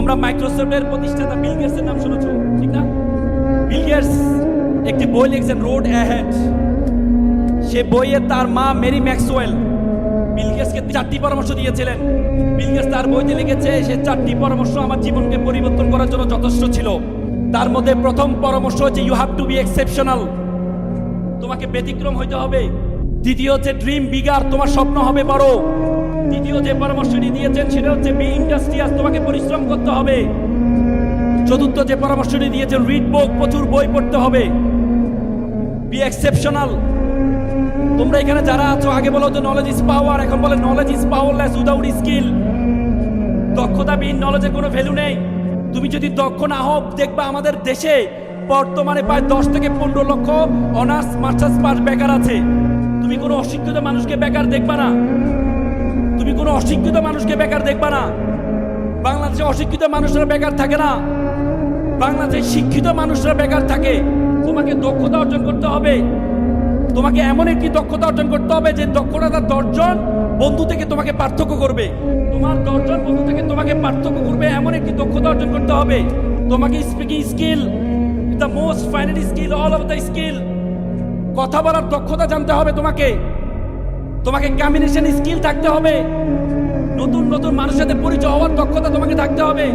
তোমরা মাইক্রোসফটের প্রতিষ্ঠাতা বিল গেটসের নাম শুনেছো, ঠিক না? বিল গেটস একটি বই লিখেছেন, রোড অ্যাহেড। সে বইয়ে তার মা মেরি ম্যাক্সওয়েল বিল গেটসকে 4টি পরামর্শ দিয়েছিলেন। বিল গেটস তার বইতে লিখেছে সে 4টি পরামর্শ আমার জীবনকে পরিবর্তন করার জন্য যথেষ্ট ছিল। তার মধ্যে প্রথম পরামর্শ হচ্ছে you have to be exceptional, তোমাকে ব্যতিক্রম হইতে হবে। দ্বিতীয় হচ্ছে ড্রিম বিগার, তোমার স্বপ্ন হবে বড়। তৃতীয় যে পরামর্শটি দিয়েছেন সেটা হচ্ছে বি ইন্ডাস্ট্রিয়াস, তোমাকে পরিশ্রম করতে হবে। চতুর্থ যে পরামর্শটি দিয়েছেন রিড বুক, প্রচুর বই পড়তে হবে। B exceptional. তোমরা এখানে যারা আছো আগে বলো যে নলেজ ইজ পাওয়ার, এখন বলে knowledge is powerless without skill. দক্ষতাবিহীন নলেজের কোনো ভ্যালু নেই। তুমি যদি দক্ষ না হও, দেখবা আমাদের দেশে বর্তমানে প্রায় 10 থেকে 15 লক্ষ অনার্স মাস্টার্স পাস বেকার আছে। তুমি কোনো অশিক্ষিত মানুষকে বেকার দেখবা না। তুমি কোনো অশিক্ষিত মানুষকে বেকার দেখবা না। বাংলাদেশে অশিক্ষিত মানুষরা বেকার থাকে না, বাংলাদেশে শিক্ষিত মানুষরা বেকার থাকে। তোমাকে দক্ষতা অর্জন করতে হবে। তোমাকে এমন একটি দক্ষতা অর্জন করতে হবে যে দক্ষতা 10 জন বন্ধু থেকে তোমাকে পার্থক্য করবে। তোমার 10 জন বন্ধু থেকে তোমাকে পার্থক্য করবে এমন একটি দক্ষতা অর্জন করতে হবে। তোমাকে speaking skill, the most final skill all of the skill. কথা বলার দক্ষতা জানতে হবে তোমাকে। তোমাকে কমিউনিকেশন স্কিল থাকতে হবে। নতুন নতুন মানুষের সাথে পরিচয় হওয়ার দক্ষতা তোমাকে থাকতে হবে।